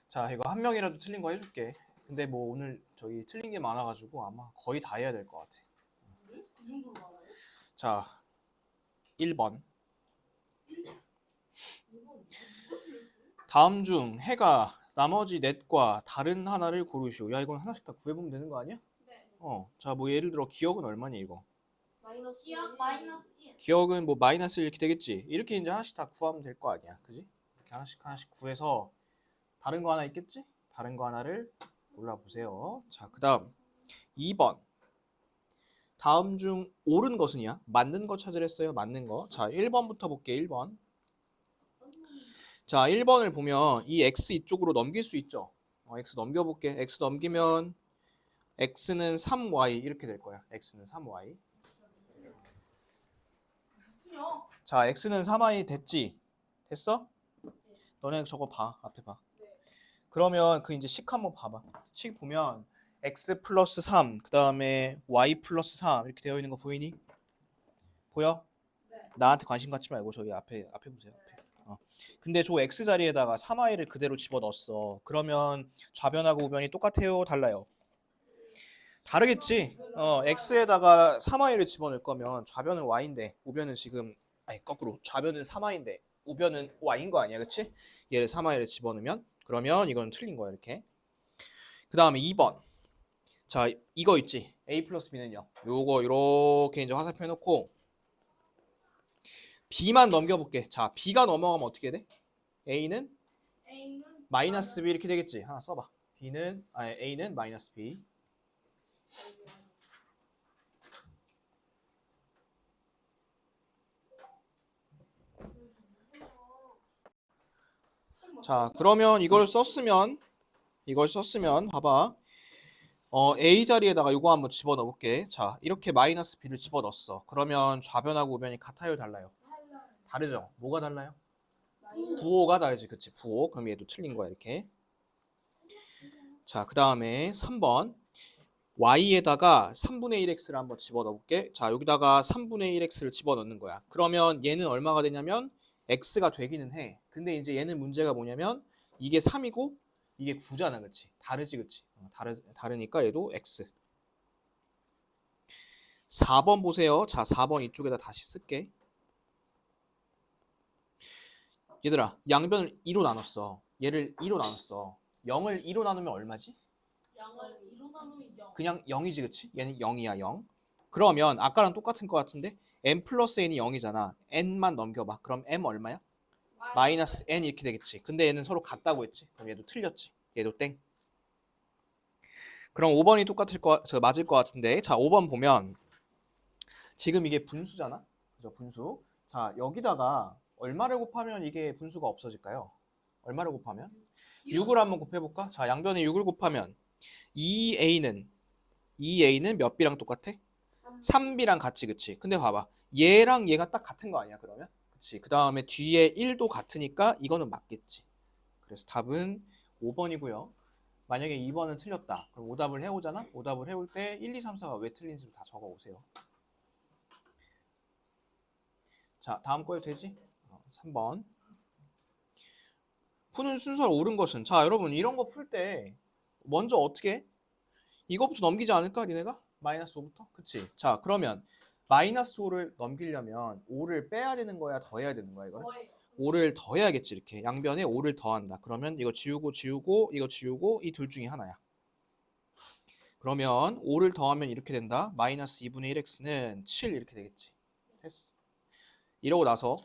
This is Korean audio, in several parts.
자, 이거 한 명이라도 틀린 거 해줄게. 근데 뭐 오늘 저기 틀린 게 많아가지고 아마 거의 다 해야 될 것 같아. 그 정도로 많아요? 자, 1번. 누가 틀렸어? 다음 중 해가 나머지 넷과 다른 하나를 고르시오. 야, 이건 하나씩 다 구해보면 되는 거 아니야? 네. 자, 뭐 예를 들어 기억은 얼마니 이거? 마이너스 기억 마이너스 1. 기억은 뭐 마이너스 이렇게 되겠지. 이렇게 이제 하나씩 다 구하면 될 거 아니야, 그지? 이렇게 하나씩 구해서 다른 거 하나 있겠지? 다른 거 하나를 골라보세요. 자, 그다음 2번. 다음 중 옳은 것은이야? 맞는 거 찾으랬어요? 맞는 거. 자, 1번부터 볼게. 1번. 자, 1번을 보면 이 x 이쪽으로 넘길 수 있죠. x 넘겨볼게. x 넘기면 x는 3y 이렇게 될 거야. x는 3y. 자, x는 3y 됐지? 됐어? 너네 저거 봐. 앞에 봐. 그러면 그 이제 식 한번 봐봐. 식 보면 x 플러스 3, 그 다음에 y 플러스 3 이렇게 되어 있는 거 보이니? 보여? 네. 나한테 관심 갖지 말고 저기 앞에 보세요. 앞에. 근데 저 x 자리에다가 3y를 그대로 집어넣었어. 그러면 좌변하고 우변이 똑같아요? 달라요? 다르겠지? x에다가 3y를 집어넣을 거면 좌변은 y인데 우변은 지금 아니 거꾸로 좌변은 3y인데 우변은 y인 거 아니야, 그치? 얘를 3y를 집어넣으면 그러면 이건 틀린 거야 이렇게. 그 다음에 2번. 자, 이거 있지? a 플러스 b는요. 요거 이렇게 이제 화살표 해놓고 b만 넘겨볼게. 자, b가 넘어가면 어떻게 돼? a는 마이너스 b 이렇게 되겠지? 하나 써봐. a는 마이너스 b. 자, 그러면 이걸 썼으면 봐봐. a 자리에다가 이거 한번 집어넣어 볼게. 자, 이렇게 마이너스 b를 집어넣었어. 그러면 좌변하고 우변이 같아요, 달라요? 다르죠? 뭐가 달라요? 부호가 다르지, 그치? 부호. 그럼 얘도 틀린 거야, 이렇게. 자, 그 다음에 3번. y에다가 3분의 1x를 한번 집어넣어 볼게. 자, 여기다가 3분의 1x를 집어넣는 거야. 그러면 얘는 얼마가 되냐면 x가 되기는 해. 근데 이제 얘는 문제가 뭐냐면 이게 3이고 이게 9잖아, 그치? 다르지, 그치? 다르니까 얘도 x. 4번 보세요. 자, 4번 이쪽에다 다시 쓸게. 얘들아, 양변을 2로 나눴어. 얘를 2로 나눴어. 0을 2로 나누면 얼마지? 0을 2로 나누면 0. 그냥 0이지, 그치? 얘는 0이야, 0. 그러면 아까랑 똑같은 것 같은데 n 플러스 n이 0이잖아. n만 넘겨봐. 그럼 m 얼마야? 마이너스 n 이렇게 되겠지. 근데 얘는 서로 같다고 했지. 그럼 얘도 틀렸지. 얘도 땡. 그럼 5번이 맞을 것 같은데. 자, 5번 보면 지금 이게 분수잖아. 그죠? 분수. 자, 여기다가 얼마를 곱하면 이게 분수가 없어질까요? 얼마를 곱하면? 6을 한번 곱해볼까? 자, 양변에 6을 곱하면 2a는 몇 b랑 똑같아? 3b랑 같이, 그치? 근데 봐봐. 얘랑 얘가 딱 같은 거 아니야, 그러면? 그치? 그 다음에 뒤에 1도 같으니까 이거는 맞겠지. 그래서 답은 5번이고요. 만약에 2번은 틀렸다. 그럼 오답을 해오잖아? 오답을 해올 때 1, 2, 3, 4가 왜 틀린지를 다 적어오세요. 자, 다음 거에 되지? 3번. 푸는 순서를 옳은 것은? 자, 여러분 이런 거 풀 때 먼저 어떻게 해? 이거부터 넘기지 않을까, 니네가? 마이너스 5부터? 그치? 자, 그러면 마이너스 5를 넘기려면 5를 빼야 되는 거야? 더해야 되는 거야, 이거를? 5를 더해야겠지, 이렇게. 양변에 5를 더한다. 그러면 이거 지우고 이거 지우고 이 둘 중에 하나야. 그러면 5를 더하면 이렇게 된다. 마이너스 2분의 1x는 7 이렇게 되겠지. 됐어. 이러고 나서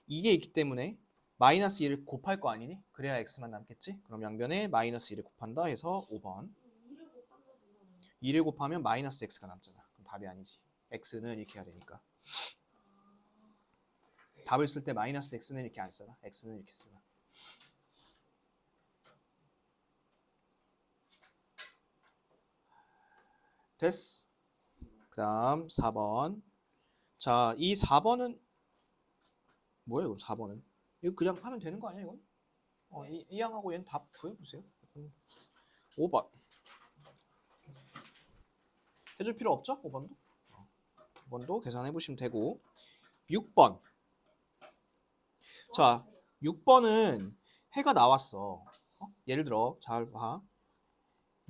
이게 있기 때문에 마이너스 2를 곱할 거 아니니? 그래야 x만 남겠지? 그럼 양변에 마이너스 2를 곱한다 해서 5번. 2를 곱하면 마이너스 x가 남잖아. 그럼 답이 아니지. x는 이렇게 해야 되니까. 답을 쓸 때 마이너스 x는 이렇게 안 쓰나? x는 이렇게 쓰나? 됐어. 그 다음 4번. 자, 이 4번은 뭐예요? 4번은? 이거 그냥 하면 되는 거 아니야, 이건? 이 양하고 얘는 답 구해보세요. 5번. 해줄 필요 없죠? 5번도? 5번도 계산해 보시면 되고. 6번. 자, 6번은 해가 나왔어. 예를 들어 잘 봐.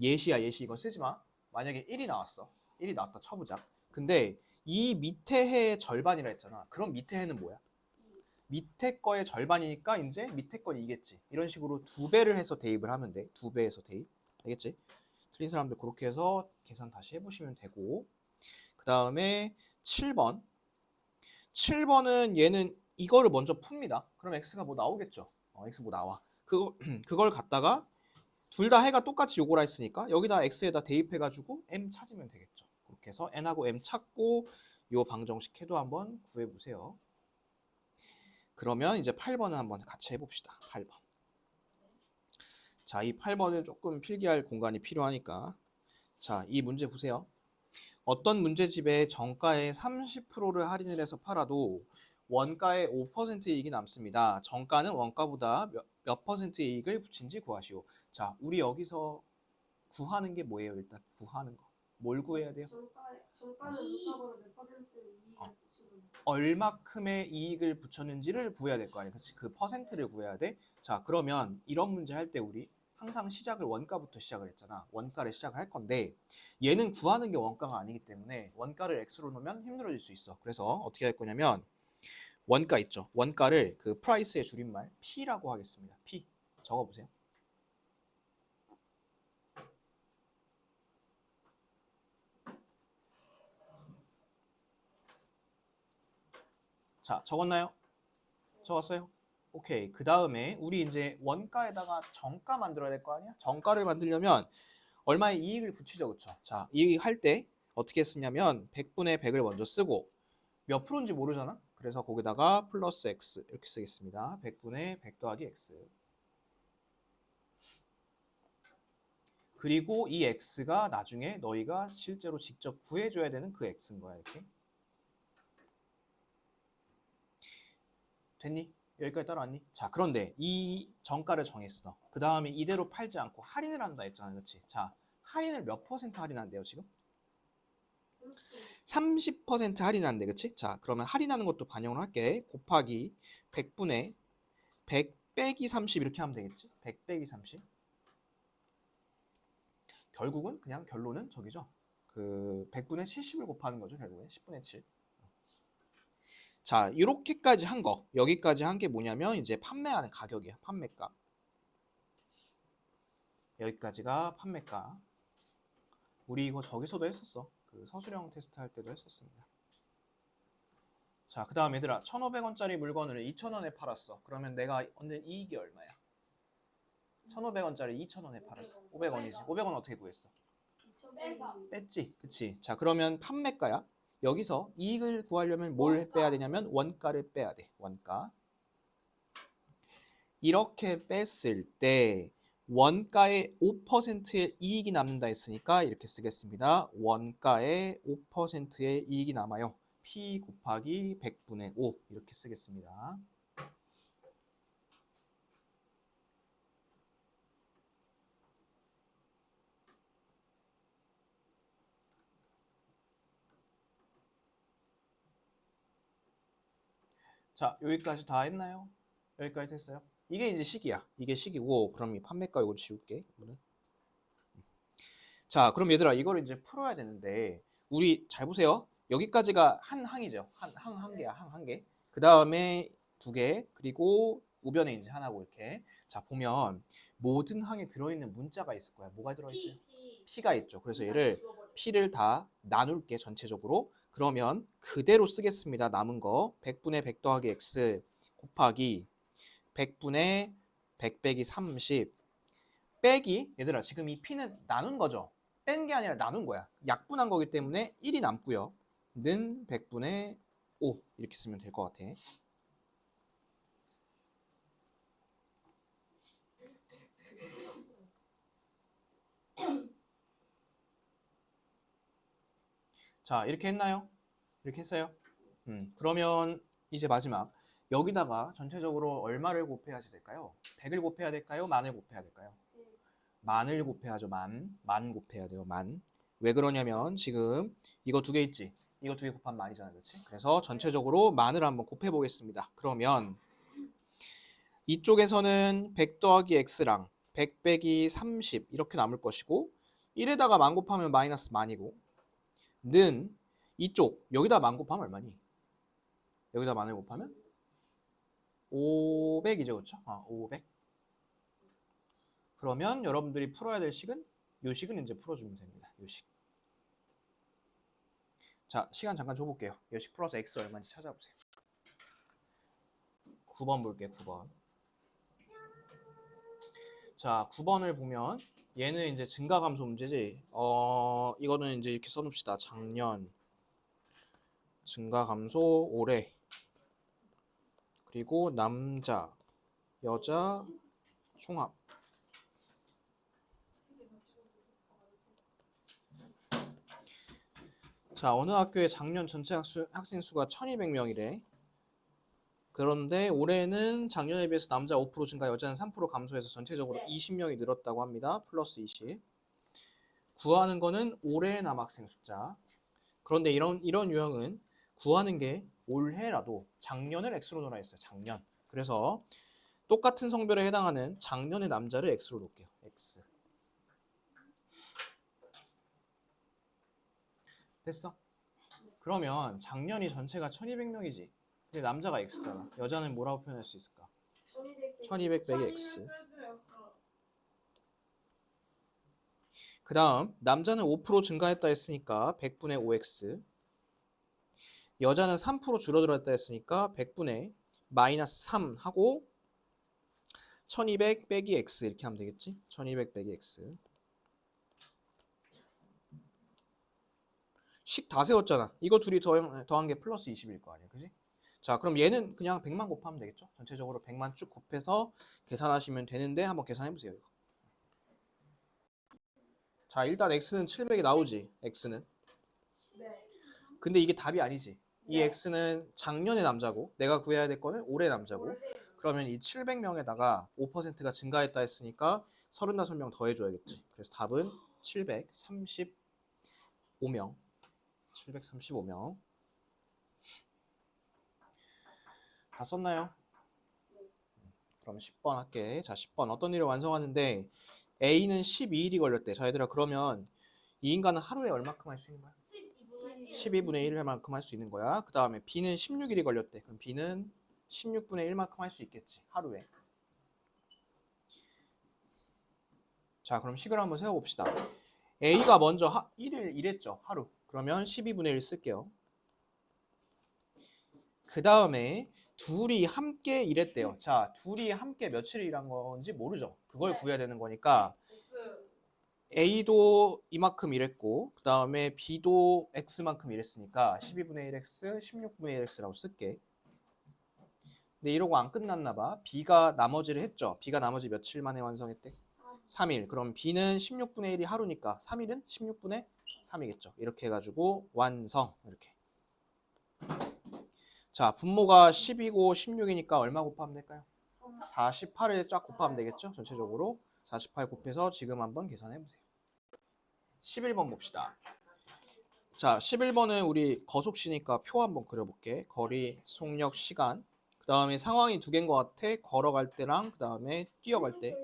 예시야 예시 이건 쓰지 마. 만약에 1이 나왔어. 1이 나왔다 쳐보자. 근데 이 밑에 해의 절반이라 했잖아. 그럼 밑에 해는 뭐야? 밑에 거의 절반이니까 이제 밑에 건 이겠지. 이런 식으로 두 배를 해서 대입을 하면 돼. 두 배에서 대입. 알겠지? 틀린 사람들 그렇게 해서 계산 다시 해보시면 되고 그 다음에 7번 7번은 얘는 이거를 먼저 풉니다. 그럼 x가 뭐 나오겠죠? x 뭐 나와. 그걸 갖다가 둘 다 해가 똑같이 요거라 했으니까 여기다 x에다 대입해가지고 m 찾으면 되겠죠. 그렇게 해서 n하고 m 찾고 요 방정식 해도 한번 구해보세요. 그러면 이제 8번을 한번 같이 해봅시다. 8번. 자, 이 8번은 조금 필기할 공간이 필요하니까 자, 이 문제 보세요. 어떤 문제집에 정가의 30%를 할인을 해서 팔아도 원가의 5% 이익이 남습니다. 정가는 원가보다 몇 퍼센트의 이익을 붙인지 구하시오. 자, 우리 여기서 구하는 게 뭐예요? 일단 구하는 거. 뭘 구해야 돼요? 정가는 물가보다 몇 퍼센트 이익을 붙이는 얼마큼의 이익을 붙였는지를 구해야 될 거 아니야. 그치? 그 퍼센트를 구해야 돼. 자, 그러면 이런 문제 할 때 우리 항상 시작을 원가부터 시작을 했잖아. 원가를 시작을 할 건데 얘는 구하는 게 원가가 아니기 때문에 원가를 x로 놓으면 힘들어질 수 있어. 그래서 어떻게 할 거냐면 원가 있죠. 원가를 그 프라이스의 줄임말 P라고 하겠습니다. P. 적어보세요. 자, 적었나요? 적었어요? 오케이. 그 다음에 우리 이제 원가에다가 정가 만들어야 될 거 아니야? 정가를 만들려면 얼마의 이익을 붙이죠, 그쵸? 자, 이익 할 때 어떻게 쓰냐면 100분의 100을 먼저 쓰고 몇 프로인지 모르잖아? 그래서 거기다가 플러스 x 이렇게 쓰겠습니다. 100분의 100 더하기 x. 그리고 이 x가 나중에 너희가 실제로 직접 구해줘야 되는 그 x인 거야, 이렇게. 됐니? 여기까지 따라왔니? 자, 그런데 이 정가를 정했어. 그 다음에 이대로 팔지 않고 할인을 한다 했잖아, 그렇지? 자, 할인을 몇 퍼센트 할인한대요, 지금? 30% 할인한대, 그치? 자, 그러면 할인하는 것도 반영을 할게. 곱하기 100분의 100 빼기 30 이렇게 하면 되겠지? 100 빼기 30. 결국은 그냥 결론은 저기죠. 그 100분의 70을 곱하는 거죠, 결국엔. 10분의 7. 자, 이렇게까지 한 거. 여기까지 한 게 뭐냐면 이제 판매하는 가격이야. 판매가. 여기까지가 판매가. 우리 이거 저기서도 했었어. 그 서술형 테스트 할 때도 했었습니다. 자, 그 다음 얘들아 1,500원짜리 물건을 2,000원에 팔았어. 그러면 내가 얻는 이익이 얼마야? 1,500원짜리 2,000원에 팔았어. 500원이지. 500원 어떻게 구했어? 빼서. 뺐지. 그치? 자, 그러면 판매가야. 여기서 이익을 구하려면 뭘 원가. 빼야 되냐면 원가를 빼야 돼. 원가. 이렇게 뺐을 때 원가의 5%의 이익이 남는다 했으니까 이렇게 쓰겠습니다. 원가의 5%의 이익이 남아요. P 곱하기 100분의 5 이렇게 쓰겠습니다. 자, 여기까지 다 했나요? 여기까지 됐어요? 이게 이제 식이야. 이게 식이고 그럼 이 판매가 이거 지울게. 이거는. 자, 그럼 얘들아 이거를 이제 풀어야 되는데 우리 잘 보세요. 여기까지가 한 항이죠. 한 개야. 한 개. 그 다음에 두 개. 그리고 우변에 이제 하나고 이렇게. 자, 보면 모든 항에 들어있는 문자가 있을 거야. 뭐가 들어있어요? P가 있죠. 그래서 얘를 P를 다 나눌게 전체적으로. 그러면 그대로 쓰겠습니다. 남은 거 100분의 100 더하기 x 곱하기 100분의 100 빼기 30 빼기 얘들아 지금 이 P는 나눈 거죠. 뺀 게 아니라 나눈 거야. 약분한 거기 때문에 1이 남고요. 는 100분의 5 이렇게 쓰면 될 것 같아. 자, 이렇게 했나요? 이렇게 했어요? 그러면 이제 마지막 여기다가 전체적으로 얼마를 곱해야지 될까요? 100을 곱해야 될까요? 만을 곱해야 될까요? 만을 곱해야죠. 만 곱해야 돼요. 만. 왜 그러냐면 지금 이거 두 개 있지? 이거 두 개 곱하면 만이잖아, 그렇지? 그래서 전체적으로 만을 한번 곱해 보겠습니다. 그러면 이쪽에서는 100 더하기 x랑 100 빼기 30 이렇게 남을 것이고 1에다가 만 곱하면 마이너스 만이고 는 이쪽 여기다 만 곱하면 얼마니? 여기다 만을 곱하면 500이죠, 그렇죠? 500. 그러면 여러분들이 풀어야 될 식은 요 식은 이제 풀어주면 됩니다. 요 식. 자, 시간 잠깐 줘볼게요. 요 식 풀어서 x 얼마인지 찾아보세요. 9번 볼게요. 9번. 자, 9번을 보면 얘는 이제 증가감소 문제지. 이거는 이제 이렇게 써놓읍시다. 작년, 증가감소, 올해, 그리고 남자, 여자, 총합. 자, 어느 학교의 작년 전체 학생 수가 1200명이래. 그런데 올해는 작년에 비해서 남자 5% 증가, 여자는 3% 감소해서 전체적으로 20명이 늘었다고 합니다. 플러스 20. 구하는 거는 올해 남학생 숫자. 그런데 이런 유형은 구하는 게 올해라도 작년을 x로 놓으라 했어요. 작년. 그래서 똑같은 성별에 해당하는 작년의 남자를 x로 놓을게요. x. 됐어? 그러면 작년이 전체가 1200명이지. 근데 남자가 x잖아. 여자는 뭐라고 표현할 수 있을까? 1200 빼기 x. 그 다음 남자는 5% 증가했다 했으니까 100분의 5x. 여자는 3% 줄어들었다 했으니까 100분의 마이너스 3 하고 1200 빼기 x 이렇게 하면 되겠지? 1200 빼기 x. 식 다 세웠잖아. 이거 둘이 더한 게 플러스 20일 거 아니야. 그지? 자, 그럼 얘는 그냥 100만 곱하면 되겠죠? 전체적으로 100만 쭉 곱해서 계산하시면 되는데 한번 계산해 보세요. 이거. 자, 일단 x는 700이 나오지. x는. 네. 근데 이게 답이 아니지. 이 네. x는 작년의 남자고 내가 구해야 될 거는 올해 남자고. 그러면 이 700명에다가 5%가 증가했다 했으니까 35명 더해줘야겠지. 그래서 답은 735명. 735명. 다 썼나요? 그럼 10번 할게. 자, 10번 어떤 일을 완성하는데 A는 12일이 걸렸대. 자, 얘들아, 그러면 이 인간은 하루에 얼마큼 할 수 있는 거야? 12분의 1만큼 할 수 있는 거야. 그 다음에 B는 16일이 걸렸대. 그럼 B는 16분의 1만큼 할 수 있겠지. 하루에. 자, 그럼 식을 한번 세워봅시다. A가 먼저 1일 일했죠. 하루. 그러면 12분의 1 쓸게요. 그 다음에 둘이 함께 일했대요. 자, 둘이 함께 며칠 일한 건지 모르죠. 그걸 네. 구해야 되는 거니까 X. A도 이만큼 일했고 그 다음에 B도 X만큼 일했으니까 12분의 1X, 16분의 1X라고 쓸게. 근데 이러고 안 끝났나 봐. B가 나머지를 했죠. B가 나머지 며칠 만에 완성했대? 3일. 그럼 B는 16분의 1이 하루니까 3일은 16분의 3이겠죠. 이렇게 해가지고 완성. 이렇게. 자, 분모가 10이고 16이니까 얼마 곱하면 될까요? 48을 쫙 곱하면 되겠죠? 전체적으로 48 곱해서 지금 한번 계산해 보세요. 11번 봅시다. 자, 11번은 우리 거속시니까 표 한번 그려볼게. 거리, 속력, 시간. 그 다음에 상황이 두 개인 것 같아. 걸어갈 때랑 그 다음에 뛰어갈 때.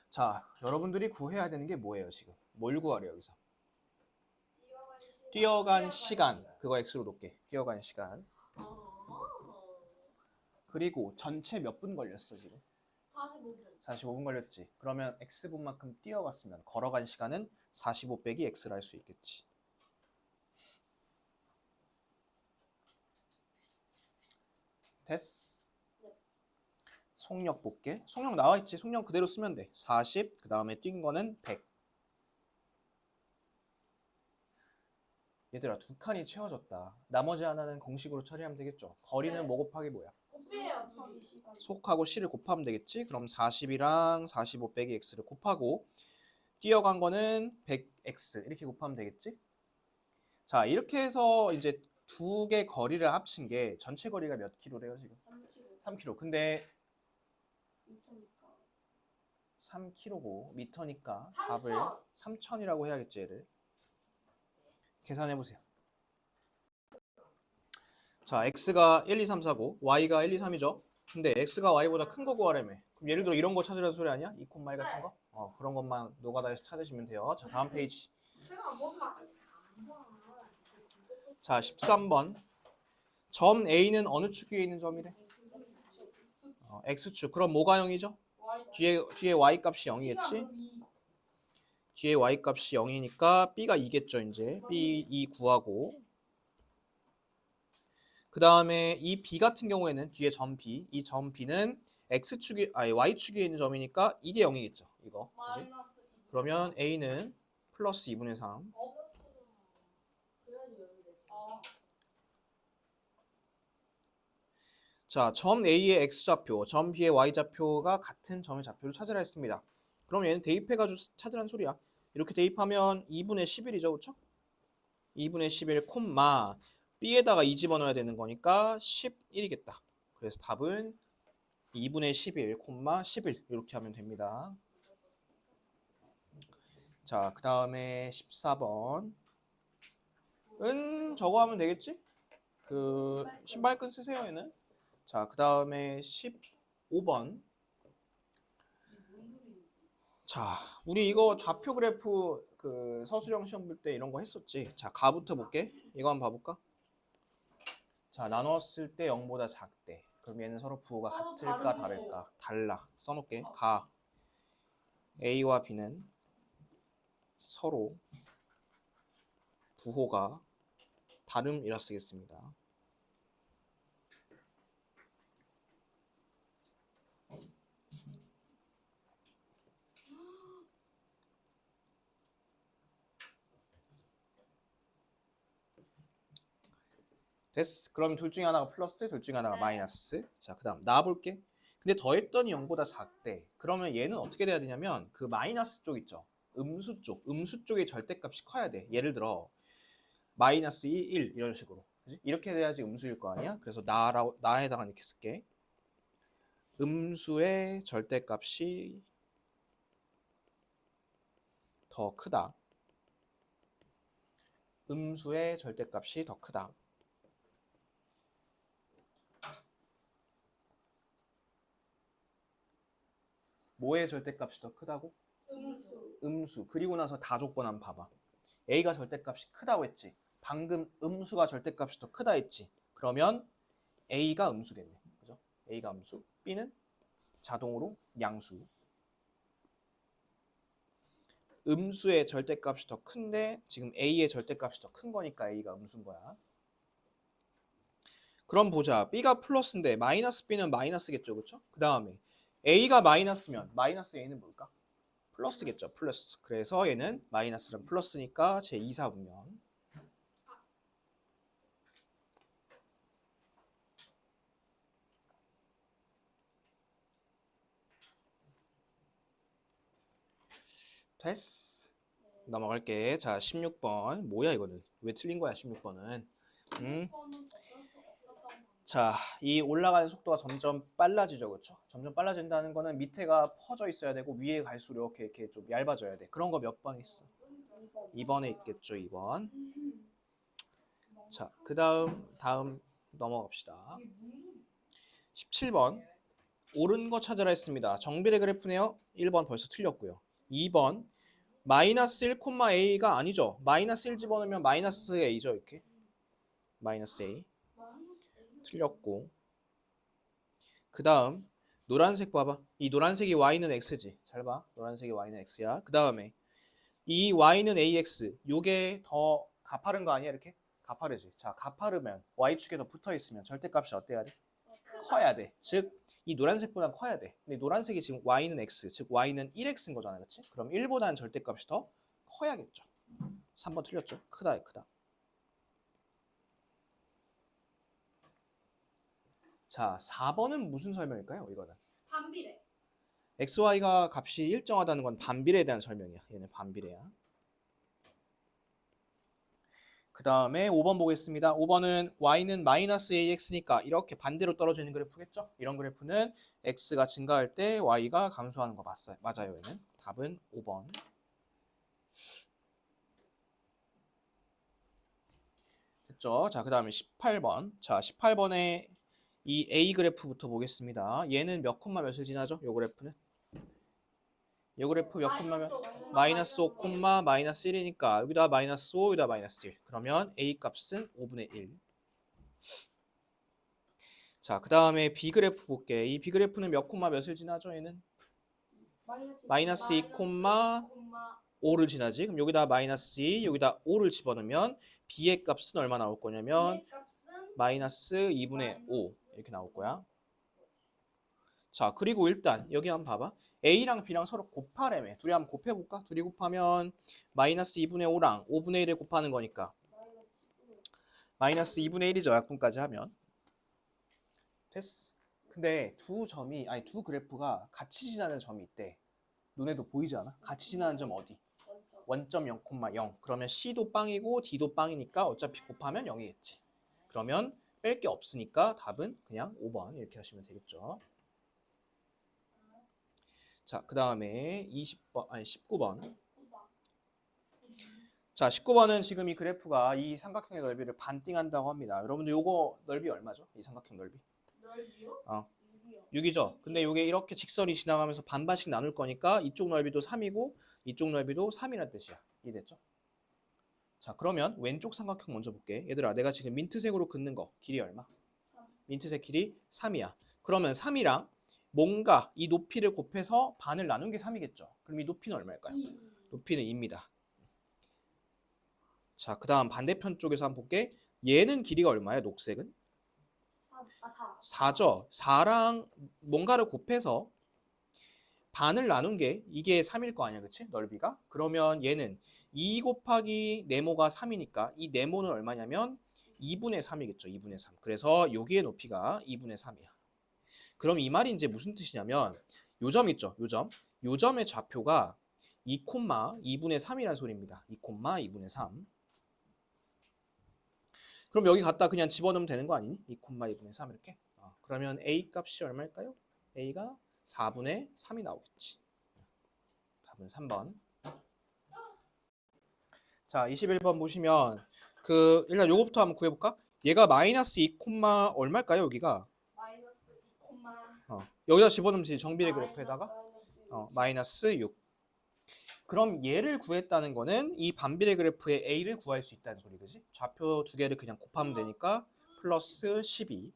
자, 여러분들이 구해야 되는 게 뭐예요 지금? 뭘 구하래 여기서? 뛰어간 시간. 그거 x로 놓을게. 뛰어간 시간. 그리고 전체 몇 분 걸렸어 지금? 45분. 45분 걸렸지. 그러면 x분만큼 뛰어갔으면 걸어간 시간은 45 빼기 x를 할 수 있겠지. 됐어? 속력 볼게. 속력 나와있지. 속력 그대로 쓰면 돼. 40, 그 다음에 뛴 거는 100. 얘들아, 두 칸이 채워졌다. 나머지 하나는 공식으로 처리하면 되겠죠. 거리는 네. 뭐 곱하기 뭐야? 곱해요. 둘이. 속하고 C를 곱하면 되겠지. 그럼 40이랑 45 빼기 X를 곱하고 뛰어간 거는 100X 이렇게 곱하면 되겠지. 자, 이렇게 해서 이제 두 개 거리를 합친 게 전체 거리가 몇 킬로래요 지금? 3km. 근데 3km고 미터니까 답을 3000이라고 해야겠지 얘를. 계산해 보세요. 자, x가 1, 2, 3, 4고 y가 1, 2, 3이죠. 근데 x가 y보다 큰 거 구하라며. 그럼 예를 들어 이런 거 찾으라는 소리 아니야? 2, y 같은 거? 그런 것만 노가다에서 찾으시면 돼요. 자, 다음 페이지. 제가 뭔가 자, 13번. 점 A는 어느 축 위에 있는 점이래? x축. 그럼 뭐가 0이죠? 뒤에 y 값이 0이겠지? 뒤에 y 값이 0이니까 b가 2겠죠, 이제. b 2 구하고. 그 다음에 이 b 같은 경우에는 뒤에 점 b, 이 점 b는 y축에 있는 점이니까 이게 0이겠죠, 이거. 그지? 마이너스 그러면 a는 플러스 2분의 3. 그래야지 여기 돼. 자, 점 A의 X좌표, 점 B의 Y좌표가 같은 점의 좌표를 찾으라 했습니다. 그럼 얘는 대입해가지고 찾으란 소리야. 이렇게 대입하면 2분의 11이죠, 그쵸? 2분의 11, 콤마 B에다가 2 집어넣어야 되는 거니까 11이겠다. 그래서 답은 2분의 11, 콤마 11 이렇게 하면 됩니다. 자, 그 다음에 14번 은 저거 하면 되겠지? 그 신발끈 쓰세요, 얘는. 자, 그 다음에 15번. 자, 우리 이거 좌표 그래프 그 서술형 시험 볼 때 이런 거 했었지. 자, 가부터 볼게. 이거 한번 봐볼까? 자, 나눴을 때 0보다 작대. 그럼 얘는 서로 부호가 서로 같을까 다르고. 다를까? 달라. 써놓을게. 가. A와 B는 서로 부호가 다름이라 쓰겠습니다. 됐어. 그럼 둘 중에 하나가 플러스, 둘 중에 하나가 네. 마이너스. 자, 그 다음 나와볼게. 근데 더했더니 0보다 작대. 그러면 얘는 어떻게 돼야 되냐면 그 마이너스 쪽 있죠. 음수 쪽. 음수 쪽의 절대값이 커야 돼. 예를 들어 마이너스 2, 1 이런 식으로. 그치? 이렇게 돼야지 음수일 거 아니야? 그래서 나에다가 이렇게 쓸게. 음수의 절대값이 더 크다. 음수의 절대값이 더 크다. 뭐의 절대값이 더 크다고? 음수. 음수. 그리고 나서 다 조건 한번 봐봐. A가 절대값이 크다고 했지. 방금 음수가 절대값이 더 크다 했지. 그러면 A가 음수겠네. 그죠? A가 음수. B는 자동으로 양수. 음수의 절대값이 더 큰데 지금 A의 절대값이 더 큰 거니까 A가 음수인 거야. 그럼 보자. B가 플러스인데 마이너스 B는 마이너스겠죠. 그렇죠? 그 다음에 A가 마이너스면 마이너스 A는 뭘까? 플러스겠죠. 플러스. 그래서 얘는 마이너스는 플러스니까 제 2사분면. 됐어. 넘어갈게. 자, 16번. 뭐야 이거는? 왜 틀린 거야 16번은? 번은 어쩔 수 없었던 거. 자, 이 올라가는 속도가 점점 빨라지죠, 그렇죠? 점점 빨라진다는 거는 밑에가 퍼져 있어야 되고 위에 갈수록 이렇게 좀 얇아져야 돼. 그런 거 몇 번 있어? 2번에 있겠죠, 2번. 자, 다음 넘어갑시다. 17번. 옳은 거 찾으라 했습니다. 정비례 그래프네요. 1번 벌써 틀렸고요. 2번 마이너스 1, A가 아니죠. 마이너스 1 집어넣으면 마이너스 A죠, 이렇게. 마이너스 A. 틀렸고. 그 다음 노란색 봐봐. 이 노란색이 y는 x지. 잘 봐. 노란색이 y는 x야. 그 다음에 이 y는 ax. 요게 더 가파른 거 아니야? 이렇게? 가파르지. 자, 가파르면 y축에 더 붙어 있으면 절대값이 어때야 돼? 커야 돼. 즉 이 노란색보다 커야 돼. 근데 노란색이 지금 y는 x, 즉 y는 1x인 거잖아, 그렇지? 그럼 1보다는 절대값이 더 커야겠죠. 3번 틀렸죠? 크다, 크다. 자, 4번은 무슨 설명일까요? 이거는 반비례. xy가 값이 일정하다는 건 반비례에 대한 설명이야. 얘는 반비례야. 그 다음에 5번 보겠습니다. 5번은 y는 마이너스 ax니까 이렇게 반대로 떨어지는 그래프겠죠? 이런 그래프는 x가 증가할 때 y가 감소하는 거 맞아요. 얘는. 답은 5번. 됐죠? 자, 그 다음에 18번. 자, 18번에 이 A 그래프부터 보겠습니다. 얘는 몇 콤마 몇을 지나죠? 요 그래프는? 요 그래프 몇 콤마면? 마이너스 5 콤마 마이너스 1이니까 여기다 마이너스 5, 여기다 마이너스 1. 그러면 A 값은 5분의 1. 자, 그 다음에 B 그래프 볼게. 이 B 그래프는 몇 콤마 몇을 지나죠? 얘는? 마이너스 2 콤마 5를 지나지. 그럼 여기다 마이너스 2, 여기다 5를 집어넣으면 B의 값은 얼마 나올 거냐면 마이너스 2분의 5 이렇게 나올 거야. 자, 그리고 일단 여기 한번 봐봐. A랑 B랑 서로 곱하래매. 둘이 한번 곱해볼까? 둘이 곱하면 마이너스 2분의 5랑 5분의 1을 곱하는 거니까 마이너스 2분의 1이죠. 약분까지 하면. 됐어. 근데 두 그래프가 같이 지나는 점이 있대. 눈에도 보이지 않아? 같이 지나는 점 어디? 원점 0,0. 그러면 C도 빵이고 D도 빵이니까 어차피 곱하면 0이겠지. 그러면 뺄 게 없으니까 답은 그냥 5번 이렇게 하시면 되겠죠. 자, 그 다음에 19번. 자, 19번은 지금 이 그래프가 이 삼각형의 넓이를 반띵한다고 합니다. 여러분들 요거 넓이 얼마죠? 이 삼각형 넓이? 넓이요? 6이죠. 근데 요게 이렇게 직선이 지나가면서 반반씩 나눌 거니까 이쪽 넓이도 3이고 이쪽 넓이도 3이라는 뜻이야. 이해됐죠? 자, 그러면 왼쪽 삼각형 먼저 볼게. 얘들아, 내가 지금 민트색으로 긋는 거 길이 얼마? 3. 민트색 길이 3이야. 그러면 3이랑 뭔가 이 높이를 곱해서 반을 나눈 게 3이겠죠. 그럼 이 높이는 얼마일까요? 2. 높이는 2입니다. 자, 그 다음 반대편 쪽에서 한번 볼게. 얘는 길이가 얼마야? 녹색은? 4. 4죠. 4랑 뭔가를 곱해서 반을 나눈 게 이게 3일 거 아니야, 그치? 넓이가. 그러면 얘는 2 곱하기 네모가 3이니까 이 네모는 얼마냐면 2분의 3이겠죠. 2분의 3. 그래서 여기의 높이가 2분의 3이야. 그럼 이 말이 이제 무슨 뜻이냐면 요 점 있죠. 요 점. 요 점의 좌표가 2, 2분의 3이라는 소리입니다. 2, 2분의 3. 그럼 여기 갖다 그냥 집어넣으면 되는 거 아니니? 2, 2분의 3 이렇게. 그러면 A 값이 얼마일까요? A가 4분의 3이 나오겠지. 답은 3번. 자, 21번 보시면 일단 요거부터 한번 구해볼까? 얘가 마이너스 2, 얼마일까요? 여기가 마이너스 2, 여기다 집어넣으면 되지. 정비례 그래프에다가 마이너스 6. 그럼 얘를 구했다는 거는 이 반비례 그래프의 A를 구할 수 있다는 소리, 그지? 좌표 두 개를 그냥 곱하면 되니까 플러스 12.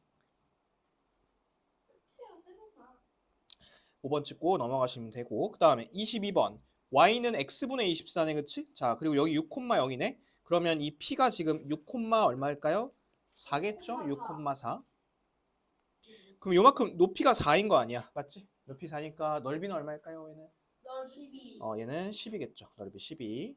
5번 찍고 넘어가시면 되고, 그 다음에 22번. Y는 X분의 24네, 그치? 자, 그리고 여기 6,0이네? 그러면 이 P가 지금 6, 얼마일까요? 4겠죠? 6,4. 그럼 요만큼 높이가 4인 거 아니야? 맞지? 높이 4니까 넓이는 얼마일까요? 얘는? 넓이 12. 얘는 10이겠죠. 넓이 12.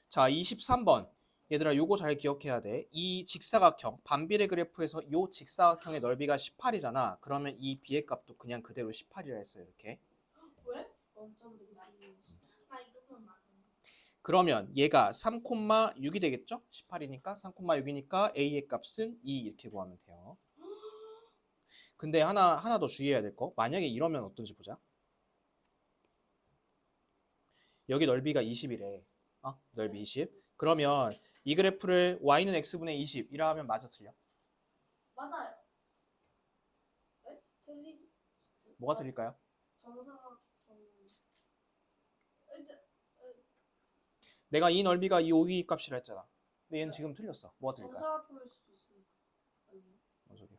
자, 23번. 얘들아, 요거 잘 기억해야 돼. 이 직사각형, 반비례 그래프에서 요 직사각형의 넓이가 18이잖아. 그러면 이 B의 값도 그냥 그대로 18이라 했어요. 이렇게. 왜? 원점 나 이거 좀 많아. 그러면 얘가 3,6이 되겠죠? 18이니까 3,6이니까 A의 값은 2 이렇게 구하면 돼요. 근데 하나 더 주의해야 될 거. 만약에 이러면 어떤지 보자. 여기 넓이가 20이래. 넓이 20. 그러면 이 그래프를 y는 x분의 20 이라 하면 맞아, 틀려? 맞아요. 왜? 틀리지. 뭐가 틀릴까요? 정사각 내가 이 넓이가 이 오기 값이라 했잖아. 근데 얘는 지금 틀렸어. 뭐가 틀릴까요? 정사각형일 수도 있으니까. 뭔 소리야?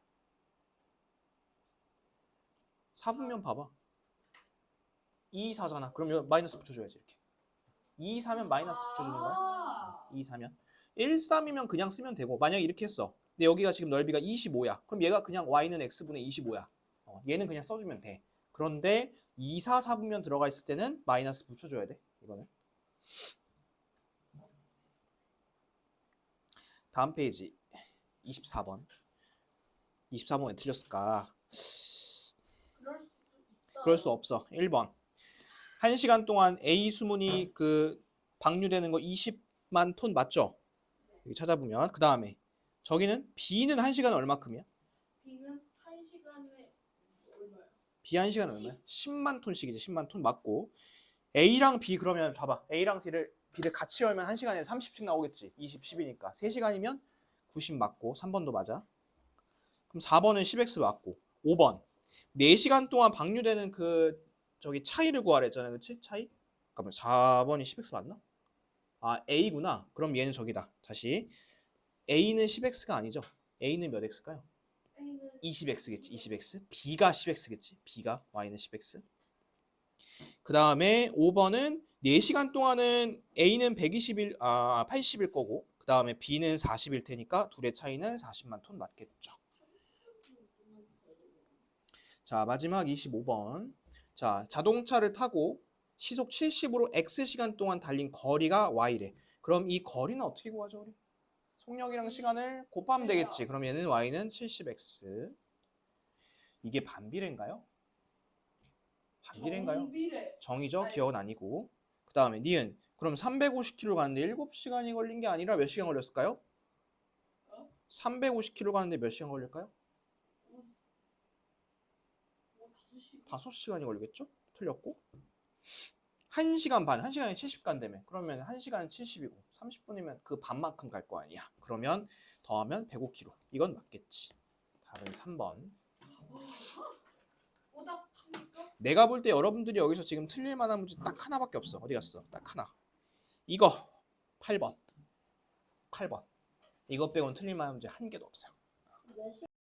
4분면 봐봐. 2, 4잖아. 그럼 여기 마이너스 붙여줘야지, 이렇게. 2, 4면 마이너스 붙여주는 거야. 2, 4면. 1, 3이면 그냥 쓰면 되고, 만약에 이렇게 했어. 근데 여기가 지금 넓이가 25야. 그럼 얘가 그냥 y는 x분의 25야. 얘는 그냥 써주면 돼. 그런데 2, 4, 4분면 들어가 있을 때는 마이너스 붙여줘야 돼. 이거는. 다음 페이지 24번. 24번 왜 틀렸을까? 그럴 수도 있어. 그럴 수 없어. 1번. 1시간 동안 A 수문이 방류되는 거 20만 톤 맞죠? 여기 찾아보면. 그 다음에 저기는 B는 1시간에 얼마큼이야? B는 1시간에 얼마야? B 1시간에 얼마야? 10만 톤씩이지. 10만 톤 맞고. A랑 B 그러면 봐봐. A랑 B를 같이 열면 1시간에 30씩 나오겠지. 20, 10이니까. 3시간이면 90 맞고 3번도 맞아. 그럼 4번은 10x 맞고 5번 4시간 동안 방류되는 그 저기 차이를 구하라 했잖아요. 그치? 차이? 잠깐만 4번이 10x 맞나? 아 A구나. 그럼 얘는 저기다. 다시 A는 10x가 아니죠. A는 몇 x일까요? A는 20x겠지. 20x. B가 10x겠지. B가 Y는 10x. 그 다음에 5번은 4시간 동안은 A는 80일 거고 그 다음에 B는 40일 테니까 둘의 차이는 40만 톤 맞겠죠. 자 마지막 25번. 자 자동차를 타고 시속 70으로 X시간 동안 달린 거리가 Y래. 그럼 이 거리는 어떻게 구하죠 우리? 속력이랑 시간을 곱하면 되겠지. 그럼 얘는 Y는 70X. 이게 반비례인가요? 반비례인가요? 정비례. 정이죠. 아니. 기억은 아니고. 그 다음에 니은. 그럼 350km 가는데 7시간이 걸린 게 아니라 몇 시간 걸렸을까요? 350km 가는데 몇 시간 걸릴까요? 5시간이 걸리겠죠? 틀렸고. 1시간 반, 1시간에 70 간다며. 그러면 1시간은 70이고 30분이면 그 반만큼 갈 거 아니야. 그러면 더하면 105km. 이건 맞겠지. 답은 3번. 오답합니까? 내가 볼 때 여러분들이 여기서 지금 틀릴 만한 문제 딱 하나밖에 없어. 어디 갔어? 딱 하나. 이거 8번. 8번. 이것 빼고는 틀릴 만한 문제 한 개도 없어요. 몇 시?